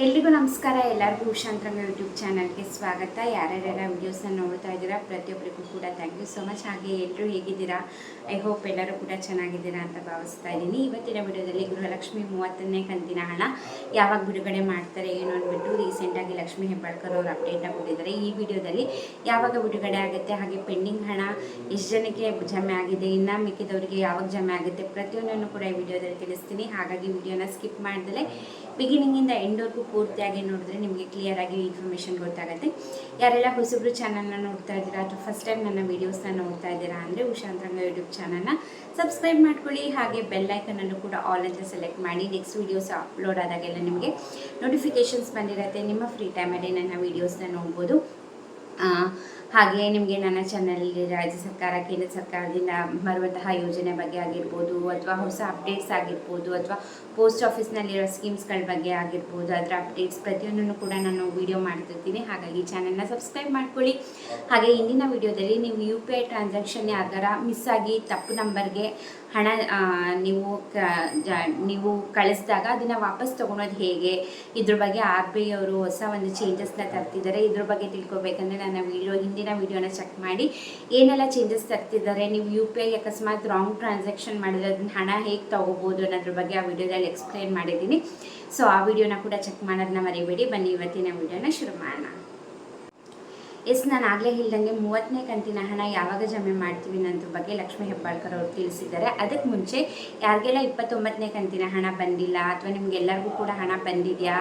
ಎಲ್ರಿಗೂ ನಮಸ್ಕಾರ. ಎಲ್ಲರಿಗೂ ಉಷಾಂತರಂಗ ಯೂಟ್ಯೂಬ್ ಚಾನಲ್ಗೆ ಸ್ವಾಗತ. ಯಾರ್ಯಾರೆಲ್ಲ ವೀಡಿಯೋಸ್ನ ನೋಡ್ತಾ ಇದ್ದೀರಾ ಪ್ರತಿಯೊಬ್ಬರಿಗೂ ಕೂಡ ಥ್ಯಾಂಕ್ ಯು ಸೊ ಮಚ್. ಹಾಗೆ ಎಲ್ಲರೂ ಹೇಗಿದ್ದೀರಾ? ಐ ಹೋಪ್ ಎಲ್ಲರೂ ಕೂಡ ಚೆನ್ನಾಗಿದ್ದೀರಾ ಅಂತ ಭಾವಿಸ್ತಾ ಇದ್ದೀನಿ. ಇವತ್ತಿನ ವಿಡಿಯೋದಲ್ಲಿ ಗೃಹಲಕ್ಷ್ಮಿ 30ನೇ ಕಂತಿನ ಹಣ ಯಾವಾಗ ಬಿಡುಗಡೆ ಮಾಡ್ತಾರೆ ಏನು ಅಂದ್ಬಿಟ್ಟು ರೀಸೆಂಟಾಗಿ ಲಕ್ಷ್ಮೀ ಹೆಬ್ಬಾಳ್ಕರ್ ಅವರು ಅಪ್ಡೇಟ್ನ ಕೊಟ್ಟಿದ್ದಾರೆ. ಈ ವಿಡಿಯೋದಲ್ಲಿ ಯಾವಾಗ ಬಿಡುಗಡೆ ಆಗುತ್ತೆ, ಹಾಗೆ ಪೆಂಡಿಂಗ್ ಹಣ ಎಷ್ಟು ಜನಕ್ಕೆ ಜಮೆ ಆಗಿದೆ, ಇನ್ನು ಮಿಕ್ಕಿದವರಿಗೆ ಯಾವಾಗ ಜಮೆ ಆಗುತ್ತೆ, ಪ್ರತಿಯೊಂದನ್ನು ಕೂಡ ಈ ವಿಡಿಯೋದಲ್ಲಿ ತಿಳಿಸ್ತೀನಿ. ಹಾಗಾಗಿ ವಿಡಿಯೋನ ಸ್ಕಿಪ್ ಮಾಡಿದ್ರೆ ಬಿಗಿನಿಂಗಿಂದ ಎಂಡ್ವರೆಗೂ ಪೂರ್ತಿಯಾಗಿ ನೋಡಿದ್ರೆ ನಿಮಗೆ ಕ್ಲಿಯರ್ ಆಗಿ ಇನ್ಫಾರ್ಮೇಷನ್ ಗೊತ್ತಾಗುತ್ತೆ. ಯಾರೆಲ್ಲ ಹೊಸಬ್ರು ಚಾನಲ್ನ ನೋಡ್ತಾ ಇದ್ದೀರಾ ಅಥವಾ ಫಸ್ಟ್ ಟೈಮ್ ನನ್ನ ವೀಡಿಯೋಸ್ನ ನೋಡ್ತಾ ಇದ್ದೀರಾ ಅಂದರೆ ಉಷಾಂತರಂಗ ಯೂಟ್ಯೂಬ್ ಚಾನಲ್ನ ಸಬ್ಸ್ಕ್ರೈಬ್ ಮಾಡ್ಕೊಳ್ಳಿ. ಹಾಗೆ ಬೆಲ್ ಐಕನನ್ನು ಕೂಡ ಆಲ್ ಅಂತ ಸೆಲೆಕ್ಟ್ ಮಾಡಿ. ನೆಕ್ಸ್ಟ್ ವೀಡಿಯೋಸ್ ಅಪ್ಲೋಡ್ ಆದಾಗೆಲ್ಲ ನಿಮಗೆ ನೋಟಿಫಿಕೇಷನ್ಸ್ ಬಂದಿರುತ್ತೆ. ನಿಮ್ಮ ಫ್ರೀ ಟೈಮಲ್ಲಿ ನನ್ನ ವೀಡಿಯೋಸ್ನ ನೋಡ್ಬೋದು. ಹಾಗೆ ನಿಮಗೆ ನನ್ನ ಚಾನಲಲ್ಲಿ ರಾಜ್ಯ ಸರ್ಕಾರ, ಕೇಂದ್ರ ಸರ್ಕಾರದಿಂದ ಬರುವಂತಹ ಯೋಜನೆ ಬಗ್ಗೆ ಆಗಿರ್ಬೋದು, ಅಥವಾ ಹೊಸ ಅಪ್ಡೇಟ್ಸ್ ಆಗಿರ್ಬೋದು, ಅಥವಾ ಪೋಸ್ಟ್ ಆಫೀಸ್ನಲ್ಲಿರೋ ಸ್ಕೀಮ್ಸ್ಗಳ ಬಗ್ಗೆ ಆಗಿರ್ಬೋದು, ಅದರ ಅಪ್ಡೇಟ್ಸ್ ಪ್ರತಿಯೊಂದನ್ನು ಕೂಡ ನಾನು ವಿಡಿಯೋ ಮಾಡ್ತಿರ್ತೀನಿ. ಹಾಗಾಗಿ ಚಾನಲ್ನ ಸಬ್ಸ್ಕ್ರೈಬ್ ಮಾಡ್ಕೊಳ್ಳಿ. ಹಾಗೆ ಇಂದಿನ ವಿಡಿಯೋದಲ್ಲಿ ನೀವು UPI ಟ್ರಾನ್ಸಾಕ್ಷನ್ ಯಾರಿಗಾರ ಮಿಸ್ ಆಗಿ ತಪ್ಪು ನಂಬರ್ಗೆ ಹಣ ನೀವು ಕಳಿಸಿದಾಗ ಅದನ್ನು ವಾಪಸ್ ತೊಗೊಳೋದು ಹೇಗೆ, ಇದ್ರ ಬಗ್ಗೆ RBI ಅವರು ಹೊಸ ಒಂದು ಚೇಂಜಸ್ನ ತರ್ತಿದ್ದಾರೆ. ಇದ್ರ ಬಗ್ಗೆ ತಿಳ್ಕೊಬೇಕಂದ್ರೆ ನನ್ನ ಹಿಂದಿನ ವಿಡಿಯೋನ ಚೆಕ್ ಮಾಡಿ ಏನೆಲ್ಲ ಚೇಂಜಸ್ ತರ್ತಿದ್ದಾರೆ, ನೀವು UPI ಅಕಸ್ಮಾತ್ ರಾಂಗ್ ಟ್ರಾನ್ಸಾಕ್ಷನ್ ಮಾಡಿದ್ರೆ ಅದನ್ನ ಹಣ ಹೇಗೆ ತೊಗೋಬೋದು ಅನ್ನೋದ್ರ ಬಗ್ಗೆ ಆ ವಿಡಿಯೋದಲ್ಲಿ ಎಕ್ಸ್ಪ್ಲೈನ್ ಮಾಡಿದ್ದೀನಿ. ಸೊ ಆ ವಿಡಿಯೋನ ಕೂಡ ಚೆಕ್ ಮಾಡೋದನ್ನ ಮರಿಬೇಡಿ. ಬನ್ನಿ ಇವತ್ತಿನ ವಿಡಿಯೋನ ಶುರು ಮಾಡೋಣ. ನಾನು ಆಗಲೇ ಹೇಳ್ದಂಗೆ 30ನೇ ಕಂತಿನ ಹಣ ಯಾವಾಗ ಜಮೆ ಮಾಡ್ತೀವಿ ಅನ್ನೋದ್ರ ಬಗ್ಗೆ ಲಕ್ಷ್ಮೀ ಹೆಬ್ಬಾಳ್ಕರ್ ಅವರು ತಿಳಿಸಿದ್ದಾರೆ. ಅದಕ್ಕೆ ಮುಂಚೆ ಯಾರಿಗೆಲ್ಲ 29ನೇ ಕಂತಿನ ಹಣ ಬಂದಿಲ್ಲ ಅಥವಾ ನಿಮ್ಗೆಲ್ಲರಿಗೂ ಕೂಡ ಹಣ ಬಂದಿದೆಯಾ,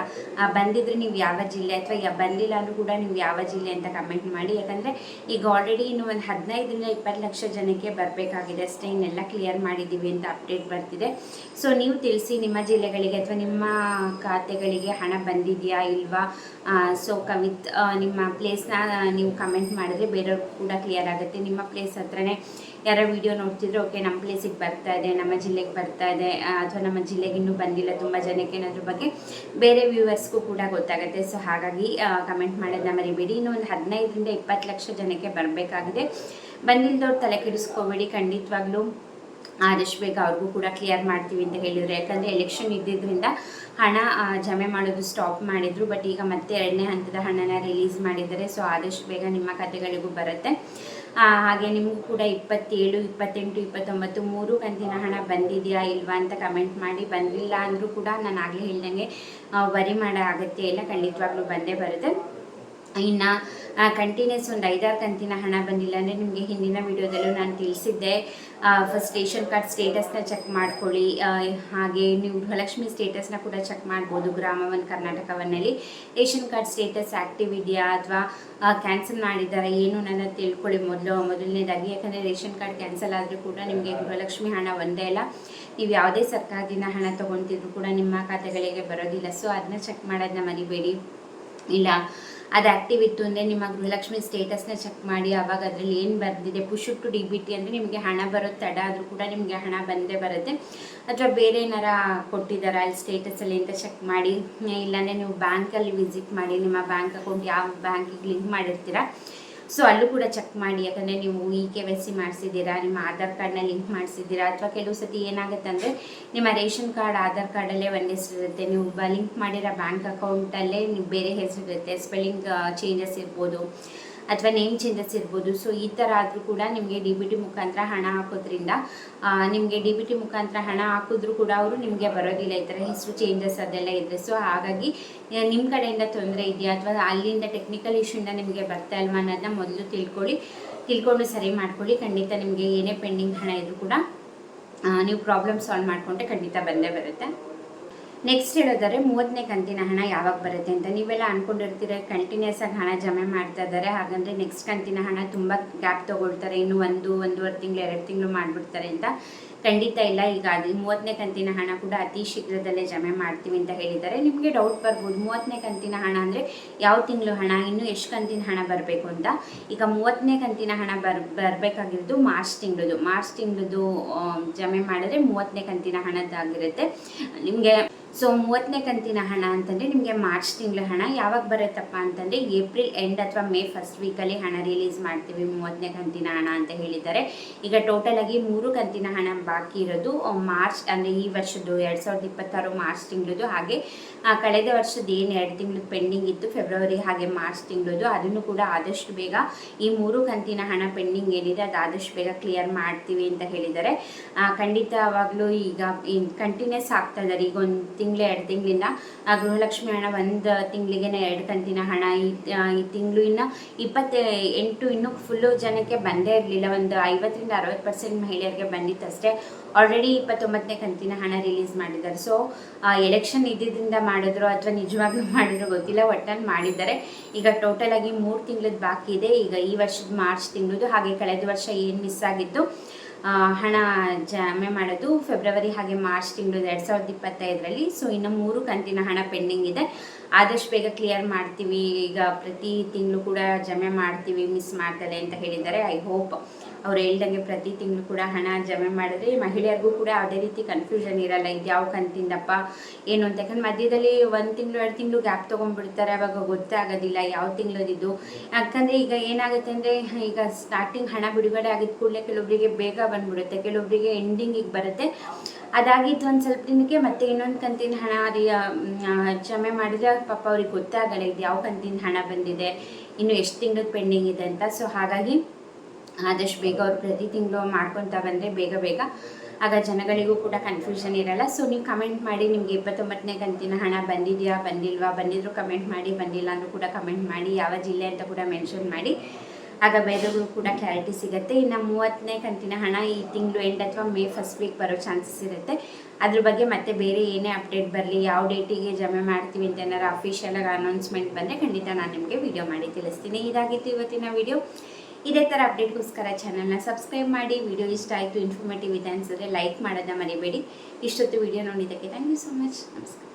ಬಂದಿದ್ರೆ ನೀವು ಯಾವ ಜಿಲ್ಲೆ, ಅಥವಾ ಬಂದಿಲ್ಲ ಅಂದರೂ ಕೂಡ ನೀವು ಯಾವ ಜಿಲ್ಲೆ ಅಂತ ಕಮೆಂಟ್ ಮಾಡಿ. ಯಾಕಂದರೆ ಈಗ ಆಲ್ರೆಡಿ ಇನ್ನು ಒಂದು 15ರಿಂದ 20 ಲಕ್ಷ ಜನಕ್ಕೆ ಬರಬೇಕಾಗಿದೆ ಅಷ್ಟೇ, ಇನ್ನೆಲ್ಲ ಕ್ಲಿಯರ್ ಮಾಡಿದ್ದೀವಿ ಅಂತ ಅಪ್ಡೇಟ್ ಬರ್ತಿದೆ. ಸೊ ನೀವು ತಿಳಿಸಿ ನಿಮ್ಮ ಜಿಲ್ಲೆಗಳಿಗೆ ಅಥವಾ ನಿಮ್ಮ ಖಾತೆಗಳಿಗೆ ಹಣ ಬಂದಿದೆಯಾ ಇಲ್ವಾ. ಸೊ ವಿತ್ ನಿಮ್ಮ ಪ್ಲೇಸ್ನ ನೀವು ಕಮೆಂಟ್ ಮಾಡಿದ್ರೆ ಬೇರೆಯವ್ರಿಗೂ ಕೂಡ ಕ್ಲಿಯರ್ ಆಗುತ್ತೆ. ನಿಮ್ಮ ಪ್ಲೇಸ್ ಹತ್ರನೇ ಯಾರೋ ವಿಡಿಯೋ ನೋಡ್ತಿದ್ರೆ ಓಕೆ ನಮ್ಮ ಪ್ಲೇಸಿಗೆ ಬರ್ತಾ ಇದೆ, ನಮ್ಮ ಜಿಲ್ಲೆಗೆ ಬರ್ತಾ ಇದೆ, ಅಥವಾ ನಮ್ಮ ಜಿಲ್ಲೆಗೆ ಇನ್ನೂ ಬಂದಿಲ್ಲ ತುಂಬ ಜನಕ್ಕೆ ಅನ್ನೋದ್ರ ಬಗ್ಗೆ ಬೇರೆ ವ್ಯೂವರ್ಸ್ಗೂ ಕೂಡ ಗೊತ್ತಾಗುತ್ತೆ. ಸೊ ಹಾಗಾಗಿ ಕಮೆಂಟ್ ಮಾಡೋದನ್ನ ಮರಿಬೇಡಿ. ಇನ್ನು ಒಂದು 15ರಿಂದ 20 ಲಕ್ಷ ಜನಕ್ಕೆ ಬರಬೇಕಾಗಿದೆ. ಬಂದಿಲ್ಲದವ್ರು ತಲೆ ಕೆಡಿಸ್ಕೋಬೇಡಿ. ಖಂಡಿತವಾಗ್ಲೂ ಆದಷ್ಟು ಬೇಗ ಅವ್ರಿಗೂ ಕೂಡ ಕ್ಲಿಯರ್ ಮಾಡ್ತೀವಿ ಅಂತ ಹೇಳಿದರು. ಯಾಕಂದರೆ ಎಲೆಕ್ಷನ್ ಇದ್ದಿದ್ದರಿಂದ ಹಣ ಜಮೆ ಮಾಡೋದು ಸ್ಟಾಪ್ ಮಾಡಿದರು. ಬಟ್ ಈಗ ಮತ್ತೆ 2ನೇ ಹಂತದ ಹಣನ ರಿಲೀಸ್ ಮಾಡಿದ್ದಾರೆ. ಸೊ ಆದಷ್ಟು ಬೇಗ ನಿಮ್ಮ ಖಾತೆಗಳಿಗೂ ಬರುತ್ತೆ. ಹಾಗೆ ನಿಮಗೂ ಕೂಡ 27, 28, 29 3 ಕಂತಿನ ಹಣ ಬಂದಿದೆಯಾ ಇಲ್ವಾ ಅಂತ ಕಮೆಂಟ್ ಮಾಡಿ. ಬಂದಿಲ್ಲ ಅಂದರೂ ಕೂಡ ನಾನು ಆಗಲೇ ಹೇಳ್ದಂಗೆ ವರಿ ಮಾಡೋ ಅಗತ್ಯ ಇಲ್ಲ, ಖಂಡಿತವಾಗ್ಲೂ ಬಂದೇ ಬರುತ್ತೆ. ಇನ್ನು ಕಂಟಿನ್ಯೂಸ್ ಒಂದು 5-6 ಕಂತಿನ ಹಣ ಬಂದಿಲ್ಲ ಅಂದರೆ ನಿಮಗೆ ಹಿಂದಿನ ವಿಡಿಯೋದಲ್ಲೂ ನಾನು ತಿಳಿಸಿದ್ದೆ. ಫಸ್ಟ್ ರೇಷನ್ ಕಾರ್ಡ್ ಸ್ಟೇಟಸ್ನ ಚೆಕ್ ಮಾಡ್ಕೊಳ್ಳಿ. ಹಾಗೆ ನೀವು ಗೃಹಲಕ್ಷ್ಮಿ ಸ್ಟೇಟಸ್ನ ಕೂಡ ಚೆಕ್ ಮಾಡ್ಬೋದು. ಗ್ರಾಮ ಒನ್ ಕರ್ನಾಟಕ ಒನ್ನಲ್ಲಿ ರೇಷನ್ ಕಾರ್ಡ್ ಸ್ಟೇಟಸ್ ಆ್ಯಕ್ಟಿವ್ ಇದೆಯಾ ಅಥವಾ ಕ್ಯಾನ್ಸಲ್ ಮಾಡಿದ್ದಾರೆ ಏನು ನನ್ನ ತಿಳ್ಕೊಳ್ಳಿ ಮೊದಲನೇದಾಗಿ. ಯಾಕಂದರೆ ರೇಷನ್ ಕಾರ್ಡ್ ಕ್ಯಾನ್ಸಲ್ ಆದರೂ ಕೂಡ ನಿಮಗೆ ಗೃಹಲಕ್ಷ್ಮಿ ಹಣ ಒಂದೇ ಅಲ್ಲ, ನೀವು ಯಾವುದೇ ಸರ್ಕಾರದಿಂದ ಹಣ ತೊಗೊತಿದ್ರು ಕೂಡ ನಿಮ್ಮ ಖಾತೆಗಳಿಗೆ ಬರೋದಿಲ್ಲ. ಸೊ ಅದನ್ನ ಚೆಕ್ ಮಾಡೋದನ್ನ ಮರಿಬೇಡಿ. ಇಲ್ಲ ಅದು ಆ್ಯಕ್ಟಿವ್ ಇತ್ತು ಅಂದರೆ ನಿಮ್ಮ ಗೃಹಲಕ್ಷ್ಮಿ ಸ್ಟೇಟಸ್ನ ಚೆಕ್ ಮಾಡಿ. ಆವಾಗ ಅದರಲ್ಲಿ ಏನು ಬರೆದಿದೆ ಪುಷ್ ಟು DBT ಅಂದರೆ ನಿಮಗೆ ಹಣ ಬರೋದು ತಡ ಆದರೂ ಕೂಡ ನಿಮಗೆ ಹಣ ಬಂದೇ ಬರುತ್ತೆ. ಅಥವಾ ಬೇರೆ ಏನಾರ ಕೊಟ್ಟಿದ್ದಾರೆ ಅಲ್ಲಿ ಸ್ಟೇಟಸಲ್ಲಿ ಅಂತ ಚೆಕ್ ಮಾಡಿ. ಇಲ್ಲಾಂದರೆ ನೀವು ಬ್ಯಾಂಕಲ್ಲಿ ವಿಸಿಟ್ ಮಾಡಿ, ನಿಮ್ಮ ಬ್ಯಾಂಕ್ ಅಕೌಂಟ್ ಯಾವ ಬ್ಯಾಂಕಿಗೆ ಲಿಂಕ್ ಮಾಡಿರ್ತೀರ ಸೊ ಅಲ್ಲೂ ಕೂಡ ಚೆಕ್ ಮಾಡಿ. ಯಾಕಂದರೆ ನೀವು KYC ಮಾಡಿಸಿದ್ದೀರಾ, ನಿಮ್ಮ ಆಧಾರ್ ಕಾರ್ಡ್ನ ಲಿಂಕ್ ಮಾಡಿಸಿದ್ದೀರಾ, ಅಥವಾ ಕೆಲವು ಸತಿ ಏನಾಗುತ್ತೆ ಅಂದರೆ ನಿಮ್ಮ ರೇಷನ್ ಕಾರ್ಡ್ ಆಧಾರ್ ಕಾರ್ಡಲ್ಲೇ ಒಂದು ಹೆಸರಿರುತ್ತೆ, ನೀವು ಲಿಂಕ್ ಮಾಡಿರೋ ಬ್ಯಾಂಕ್ ಅಕೌಂಟಲ್ಲೇ ನೀವು ಬೇರೆ ಹೆಸರಿರುತ್ತೆ, ಸ್ಪೆಲ್ಲಿಂಗ್ ಚೇಂಜಸ್ ಇರ್ಬೋದು ಅಥವಾ ನೇಮ್ ಚೇಂಜಸ್ ಇರ್ಬೋದು. ಸೊ ಈ ಥರ ಆದರೂ ಕೂಡ ನಿಮಗೆ DBT ಮುಖಾಂತರ ಹಣ ಹಾಕೋದ್ರಿಂದ ನಿಮಗೆ DBT ಮುಖಾಂತರ ಹಣ ಹಾಕಿದ್ರೂ ಕೂಡ ಅವರು ನಿಮಗೆ ಬರೋದಿಲ್ಲ, ಈ ಥರ ಹೆಸರು ಚೇಂಜಸ್ ಅದೆಲ್ಲ ಇದ್ದರೆ. ಸೊ ಹಾಗಾಗಿ ನಿಮ್ಮ ಕಡೆಯಿಂದ ತೊಂದರೆ ಇದೆಯಾ ಅಥವಾ ಅಲ್ಲಿಂದ ಟೆಕ್ನಿಕಲ್ ಇಶ್ಯೂಯಿಂದ ನಿಮಗೆ ಬರ್ತಾ ಇಲ್ವಾ ಅನ್ನೋದನ್ನ ಮೊದಲು ತಿಳ್ಕೊಂಡು ಸರಿ ಮಾಡ್ಕೊಳ್ಳಿ. ಖಂಡಿತ ನಿಮಗೆ ಏನೇ ಪೆಂಡಿಂಗ್ ಹಣ ಇದ್ರೂ ಕೂಡ ನೀವು ಪ್ರಾಬ್ಲಮ್ ಸಾಲ್ವ್ ಮಾಡಿಕೊಂಡ್ರೆ ಖಂಡಿತ ಬಂದೇ ಬರುತ್ತೆ. ನೆಕ್ಸ್ಟ್ ಹೇಳೋದಾದ್ರೆ 30ನೇ ಕಂತಿನ ಹಣ ಯಾವಾಗ ಬರುತ್ತೆ ಅಂತ ನೀವೆಲ್ಲ ಅಂದ್ಕೊಂಡಿರ್ತೀರ. ಕಂಟಿನ್ಯೂಸ್ ಆಗಿ ಹಣ ಜಮೆ ಮಾಡ್ತಾ ಇದ್ದಾರೆ, ಹಾಗಂದರೆ ನೆಕ್ಸ್ಟ್ ಕಂತಿನ ಹಣ ತುಂಬ ಗ್ಯಾಪ್ ತೊಗೊಳ್ತಾರೆ, ಇನ್ನು 1-1.5 ತಿಂಗಳು 2 ತಿಂಗಳು ಮಾಡಿಬಿಡ್ತಾರೆ ಅಂತ. ಖಂಡಿತ ಇಲ್ಲ. ಈಗ 30ನೇ ಕಂತಿನ ಹಣ ಕೂಡ ಅತಿ ಶೀಘ್ರದಲ್ಲೇ ಜಮೆ ಮಾಡ್ತೀವಿ ಅಂತ ಹೇಳಿದ್ದಾರೆ. ನಿಮಗೆ ಡೌಟ್ ಬರ್ಬೋದು 30ನೇ ಕಂತಿನ ಹಣ ಅಂದರೆ ಯಾವ ತಿಂಗಳು ಹಣ, ಇನ್ನೂ ಎಷ್ಟು ಕಂತಿನ ಹಣ ಬರಬೇಕು ಅಂತ. ಈಗ 30ನೇ ಕಂತಿನ ಹಣ ಬರಬೇಕಾಗಿರೋದು ಮಾರ್ಚ್ ತಿಂಗಳದು ಜಮೆ ಮಾಡಿದ್ರೆ 30ನೇ ಕಂತಿನ ಹಣದ್ದಾಗಿರುತ್ತೆ. ನಿಮಗೆ ಸೊ 30ನೇ ಕಂತಿನ ಹಣ ಅಂತಂದರೆ ನಿಮಗೆ ಮಾರ್ಚ್ ತಿಂಗಳ ಹಣ ಯಾವಾಗ ಬರುತ್ತಪ್ಪ ಅಂತಂದರೆ ಏಪ್ರಿಲ್ ಎಂಡ್ ಅಥವಾ ಮೇ ಫಸ್ಟ್ ವೀಕಲ್ಲಿ ಹಣ ರಿಲೀಸ್ ಮಾಡ್ತೀವಿ 30ನೇ ಕಂತಿನ ಹಣ ಅಂತ ಹೇಳಿದ್ದಾರೆ. ಈಗ ಟೋಟಲ್ ಆಗಿ 3 ಕಂತಿನ ಹಣ ಬಾಕಿ ಇರೋದು ಮಾರ್ಚ್ ಅಂದರೆ ಈ ವರ್ಷದ್ದು 2026 ಮಾರ್ಚ್ ತಿಂಗಳದು, ಹಾಗೆ ಕಳೆದ ವರ್ಷದ ಏನು 2 ತಿಂಗಳು ಪೆಂಡಿಂಗ್ ಇತ್ತು ಫೆಬ್ರವರಿ ಹಾಗೆ ಮಾರ್ಚ್ ತಿಂಗಳದು, ಅದನ್ನು ಕೂಡ ಆದಷ್ಟು ಬೇಗ ಈ 3 ಕಂತಿನ ಹಣ ಪೆಂಡಿಂಗ್ ಏನಿದೆ ಅದು ಆದಷ್ಟು ಬೇಗ ಕ್ಲಿಯರ್ ಮಾಡ್ತೀವಿ ಅಂತ ಹೇಳಿದ್ದಾರೆ. ಖಂಡಿತವಾಗ್ಲೂ ಈಗ ಕಂಟಿನ್ಯೂಸ್ ಆಗ್ತಾ ಇದ್ದಾರೆ. ಈಗ 1 ತಿಂಗಳು 2 ತಿಂಗಳಿಂದ ಗೃಹಲಕ್ಷ್ಮಿ ಹಣ 1 ತಿಂಗಳಿಗೆ 2 ಕಂತಿನ ಹಣ, ಈ ತಿಂಗಳು ಇನ್ನು 28 ಇನ್ನೂ ಫುಲ್ಲು ಜನಕ್ಕೆ ಬಂದೇ ಇರಲಿಲ್ಲ. ಒಂದು 50ರಿಂದ 60% ಮಹಿಳೆಯರಿಗೆ ಬಂದಿತ್ತು ಅಷ್ಟೇ. ಆಲ್ರೆಡಿ 29ನೇ ಕಂತಿನ ಹಣ ರಿಲೀಸ್ ಮಾಡಿದ್ದಾರೆ. ಸೊ ಎಲೆಕ್ಷನ್ ಇದ್ದಿದ್ದರಿಂದ ಮಾಡಿದ್ರು ಅಥವಾ ನಿಜವಾಗ್ಲೂ ಮಾಡಿದ್ರು ಗೊತ್ತಿಲ್ಲ, ಒಟ್ಟಲ್ಲಿ ಮಾಡಿದ್ದಾರೆ. ಈಗ ಟೋಟಲ್ ಆಗಿ 3 ತಿಂಗಳದ್ದು ಬಾಕಿ ಇದೆ. ಈಗ ಈ ವರ್ಷದ ಮಾರ್ಚ್ ತಿಂಗಳದು ಹಾಗೆ ಕಳೆದ ವರ್ಷ ಏನು ಮಿಸ್ ಆಗಿತ್ತು ಹಣ ಜಮೆ ಮಾಡೋದು ಫೆಬ್ರವರಿ ಹಾಗೆ ಮಾರ್ಚ್ ತಿಂಗಳು 2025ರಲ್ಲಿ. ಸೊ ಇನ್ನು 3 ಕಂತಿನ ಹಣ ಪೆಂಡಿಂಗ್ ಇದೆ, ಆದಷ್ಟು ಬೇಗ ಕ್ಲಿಯರ್ ಮಾಡ್ತೀವಿ. ಈಗ ಪ್ರತಿ ತಿಂಗಳು ಕೂಡ ಜಮೆ ಮಾಡ್ತೀವಿ, ಮಿಸ್ ಮಾಡ್ತಾರೆ ಅಂತ ಹೇಳಿದ್ದಾರೆ. ಐ ಹೋಪ್ ಅವ್ರು ಹೇಳ್ದಂಗೆ ಪ್ರತಿ ತಿಂಗಳು ಕೂಡ ಹಣ ಜಮೆ ಮಾಡಿದ್ರೆ ಮಹಿಳೆಯರಿಗೂ ಕೂಡ ಯಾವುದೇ ರೀತಿ ಕನ್ಫ್ಯೂಷನ್ ಇರಲ್ಲ, ಇದು ಯಾವ ಕಂತಿಂದಪ್ಪ ಏನು ಅಂತ. ಯಾಕಂದ್ರೆ ಮಧ್ಯದಲ್ಲಿ 1 ತಿಂಗಳು 2 ತಿಂಗಳು ಗ್ಯಾಪ್ ತೊಗೊಂಡ್ಬಿಡ್ತಾರೆ, ಅವಾಗ ಗೊತ್ತೇ ಆಗೋದಿಲ್ಲ ಯಾವ ತಿಂಗಳದಿದ್ದು. ಯಾಕಂದರೆ ಈಗ ಏನಾಗುತ್ತೆ ಅಂದರೆ ಈಗ ಸ್ಟಾರ್ಟಿಂಗ್ ಹಣ ಬಿಡುಗಡೆ ಆಗಿದ್ದ ಕೂಡಲೇ ಕೆಲವೊಬ್ಬರಿಗೆ ಬೇಗ ಬಂದ್ಬಿಡುತ್ತೆ, ಕೆಲವೊಬ್ಬರಿಗೆ ಎಂಡಿಂಗಿಗೆ ಬರುತ್ತೆ. ಅದಾಗಿದ್ದು ಒಂದು ಸ್ವಲ್ಪ ದಿನಕ್ಕೆ ಮತ್ತೆ ಇನ್ನೊಂದು ಕಂತಿನ ಹಣ ಜಮೆ ಮಾಡಿದರೆ ಪಾಪ ಅವ್ರಿಗೆ ಗೊತ್ತಾಗಲ್ಲ ಇದು ಯಾವ ಕಂತಿನ ಹಣ ಬಂದಿದೆ, ಇನ್ನು ಎಷ್ಟು ತಿಂಗಳು ಪೆಂಡಿಂಗ್ ಇದೆ ಅಂತ. ಸೊ ಹಾಗಾಗಿ ಆದಷ್ಟು ಬೇಗ ಅವ್ರು ಪ್ರತಿ ತಿಂಗಳು ಮಾಡ್ಕೊತಾ ಬಂದರೆ ಬೇಗ ಆಗ ಜನಗಳಿಗೂ ಕೂಡ ಕನ್ಫ್ಯೂಷನ್ ಇರಲ್ಲ. ಸೊ ನೀವು ಕಮೆಂಟ್ ಮಾಡಿ, ನಿಮಗೆ 29ನೇ ಕಂತಿನ ಹಣ ಬಂದಿದೆಯಾ ಬಂದಿಲ್ವಾ, ಬಂದಿದ್ರು ಕಮೆಂಟ್ ಮಾಡಿ, ಬಂದಿಲ್ಲ ಅಂದರೂ ಕೂಡ ಕಮೆಂಟ್ ಮಾಡಿ, ಯಾವ ಜಿಲ್ಲೆ ಅಂತ ಕೂಡ ಮೆನ್ಷನ್ ಮಾಡಿ, ಆಗ ಬೇರೆಗೂ ಕೂಡ ಕ್ಲಾರಿಟಿ ಸಿಗುತ್ತೆ. ಇನ್ನು 30ನೇ ಕಂತಿನ ಹಣ ಈ ತಿಂಗಳು ಎಂಡ್ ಅಥವಾ ಮೇ ಫಸ್ಟ್ ವೀಕ್ ಬರೋ ಚಾನ್ಸಸ್ ಇರುತ್ತೆ. ಅದ್ರ ಬಗ್ಗೆ ಮತ್ತೆ ಬೇರೆ ಏನೇ ಅಪ್ಡೇಟ್ ಬರಲಿ, ಯಾವ ಡೇಟಿಗೆ ಜಮೆ ಮಾಡ್ತೀವಿ ಅಂತ ಏನಾರು ಅಫಿಷಿಯಲಾಗಿ ಅನೌನ್ಸ್ಮೆಂಟ್ ಬಂದರೆ ಖಂಡಿತ ನಾನು ನಿಮಗೆ ವಿಡಿಯೋ ಮಾಡಿ ತಿಳಿಸ್ತೀನಿ. ಇದಾಗಿತ್ತು ಇವತ್ತಿನ ವಿಡಿಯೋ. ಇದೇ ಥರ ಅಪ್ಡೇಟ್ಗೋಸ್ಕರ ಚಾನಲ್ನ ಸಬ್ಸ್ಕ್ರೈಬ್ ಮಾಡಿ. ವಿಡಿಯೋ ಇಷ್ಟ ಆಯಿತು, ಇನ್ಫಾರ್ಮೇಟಿವ್ ಇದೆ ಅನಿಸಿದ್ರೆ ಲೈಕ್ ಮಾಡೋದನ್ನ ಮರಿಬೇಡಿ. ಇಷ್ಟೊತ್ತು ವಿಡಿಯೋ ನೋಡಿದ್ದಕ್ಕೆ ಥ್ಯಾಂಕ್ ಯು ಸೊ ಮಚ್. ನಮಸ್ಕಾರ.